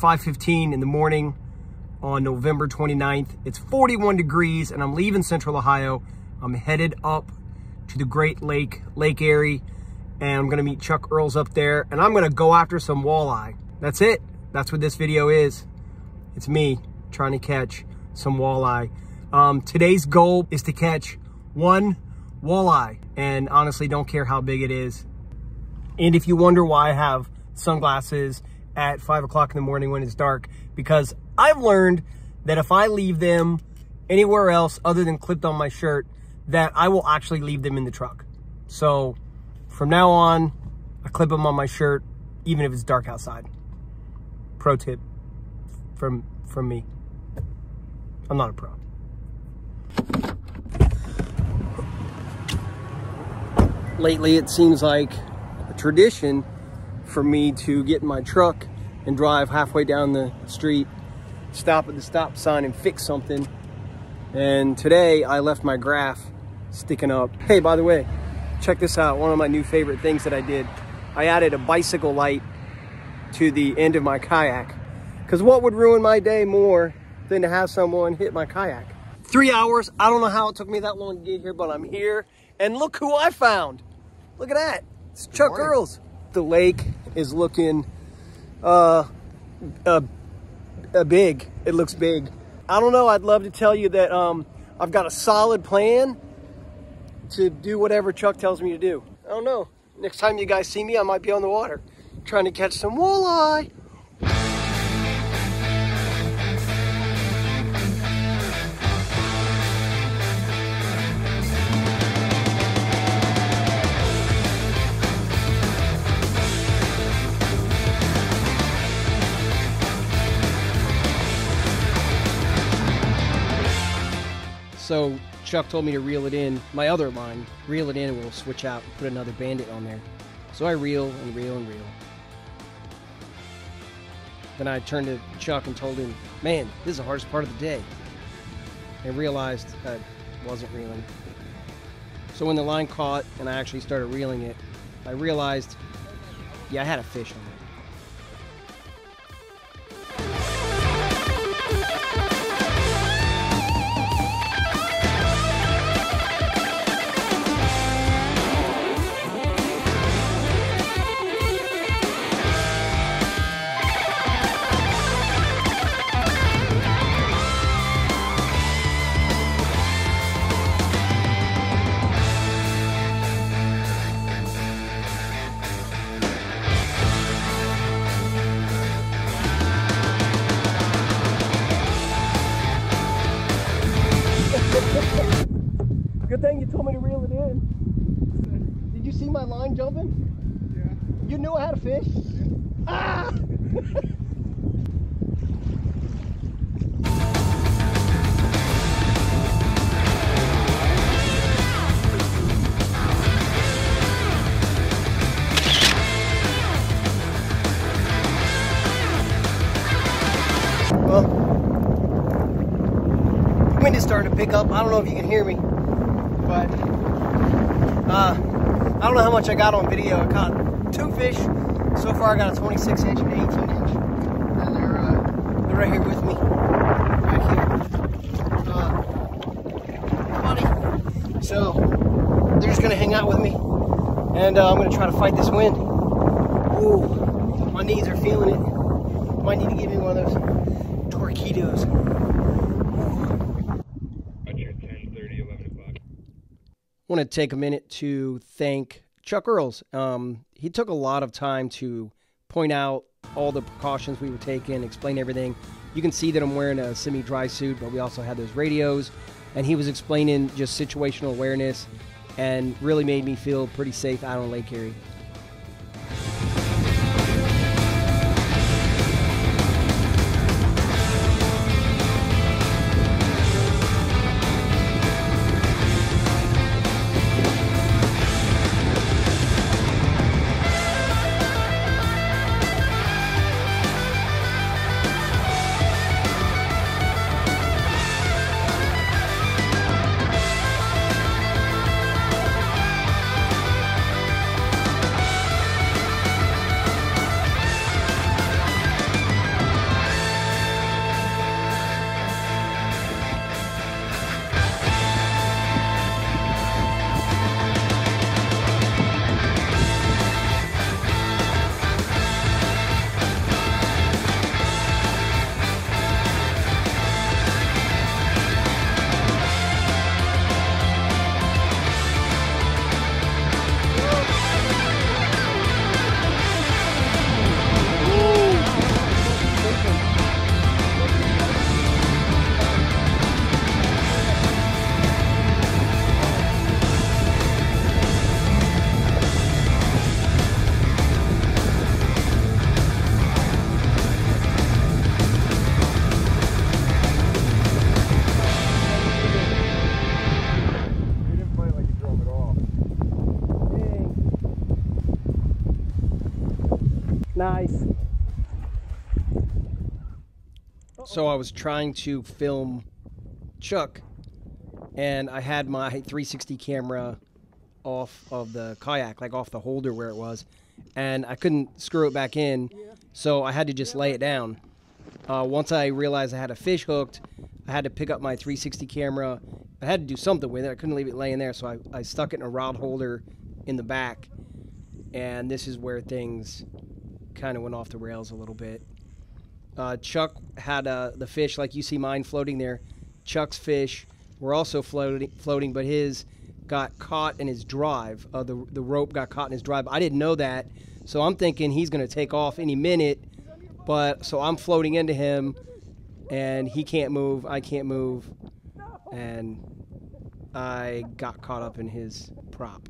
5:15 in the morning on November 29th. It's 41 degrees and I'm leaving Central Ohio. I'm headed up to the Great Lake, Lake Erie, and I'm gonna meet Chuck Earls up there and I'm gonna go after some walleye. That's it. That's what this video is. It's me trying to catch some walleye. Today's goal is to catch one walleye, and honestly don't care how big it is. And if you wonder why I have sunglasses at 5 o'clock in the morning when it's dark, because I've learned that if I leave them anywhere else other than clipped on my shirt, that I will actually leave them in the truck. So from now on, I clip them on my shirt, even if it's dark outside. Pro tip from me. I'm not a pro. Lately, it seems like a tradition for me to get in my truck and drive halfway down the street, stop at the stop sign and fix something. And today I left my graph sticking up. Hey, by the way, check this out. One of my new favorite things that I did. I added a bicycle light to the end of my kayak. Because what would ruin my day more than to have someone hit my kayak? 3 hours. I don't know how it took me that long to get here, but I'm here. And look who I found. Look at that. It's Chuck Earls. The lake is looking big. It looks big. I don't know. I'd love to tell you that I've got a solid plan to do whatever Chuck tells me to do. I don't know. Next time you guys see me, I might be on the water trying to catch some walleye. So Chuck told me to reel it in, my other line, reel it in and we'll switch out and put another bandit on there. So I reel and reel and reel. Then I turned to Chuck and told him, man, this is the hardest part of the day. And realized I wasn't reeling. So when the line caught and I actually started reeling it, I realized, yeah, I had a fish on it. Good thing you told me to reel it in. Did you see my line jumping? Yeah. You knew I had a fish? Yeah. Ah! Well, the wind is starting to pick up. I don't know if you can hear me, but I don't know how much I got on video. I caught 2 fish. So far I got a 26 inch and an 18 inch. And they're right here with me. Right here. Buddy. So they're just gonna hang out with me. And I'm gonna try to fight this wind. Ooh, my knees are feeling it. Might need to give me one of those Torqueedos. I want to take a minute to thank Chuck Earls. He took a lot of time to point out all the precautions we were taking, explain everything. You can see that I'm wearing a semi-dry suit, but we also had those radios. And he was explaining just situational awareness and really made me feel pretty safe out on Lake Erie. Nice. So I was trying to film Chuck, and I had my 360 camera off of the kayak, like off the holder where it was, and I couldn't screw it back in, so I had to just lay it down. Once I realized I had a fish hooked, I had to pick up my 360 camera. I had to do something with it. I couldn't leave it laying there, so I stuck it in a rod holder in the back, and this is where things kind of went off the rails a little bit. Chuck had the fish, like you see mine floating there. Chuck's fish were also floating, but his got caught in his drive. The rope got caught in his drive. I didn't know that, so I'm thinking he's going to take off any minute. But so I'm floating into him, and he can't move. I can't move, and I got caught up in his prop.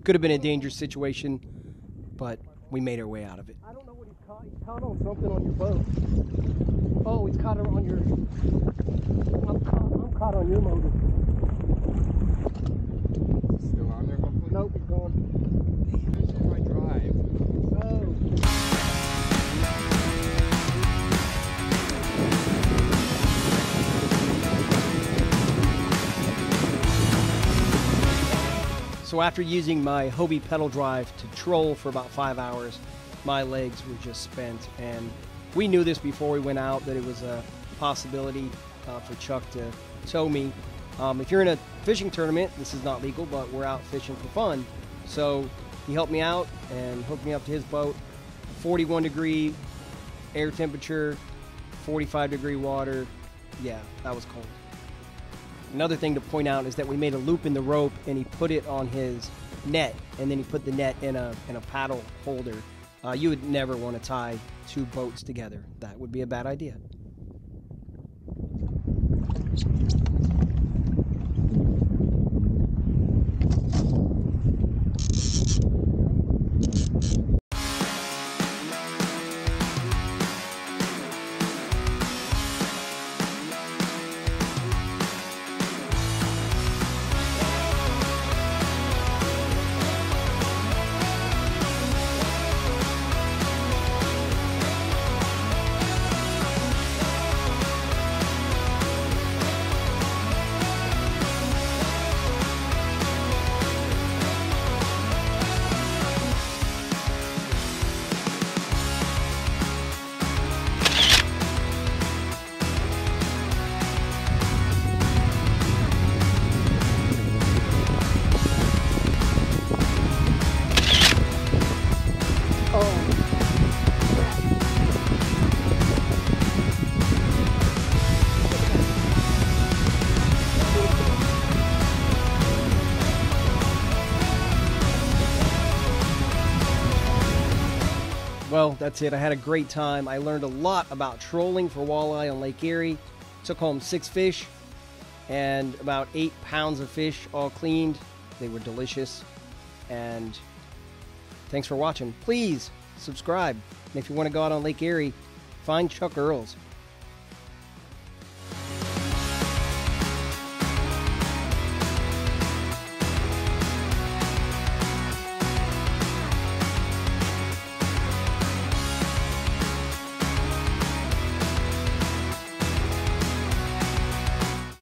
Could have been a dangerous situation, but we made our way out of it. I don't know what he's caught. He's caught on something on your boat. Oh, he's caught on your... I'm caught on your motor. Still on there, hopefully? Nope, he's gone. This is my drive. Oh. So after using my Hobie pedal drive to troll for about 5 hours, my legs were just spent, and we knew this before we went out, that it was a possibility for Chuck to tow me. If you're in a fishing tournament, this is not legal, but we're out fishing for fun. So he helped me out and hooked me up to his boat. 41 degree air temperature, 45 degree water. Yeah, that was cold. Another thing to point out is that we made a loop in the rope, and he put it on his net, and then he put the net in a paddle holder. You would never want to tie two boats together. That would be a bad idea. Well, that's it. I had a great time. I learned a lot about trolling for walleye on Lake Erie. Took home 6 fish and about 8 pounds of fish, all cleaned. They were delicious. And thanks for watching. Please subscribe. And if you want to go out on Lake Erie, find Chuck Earls.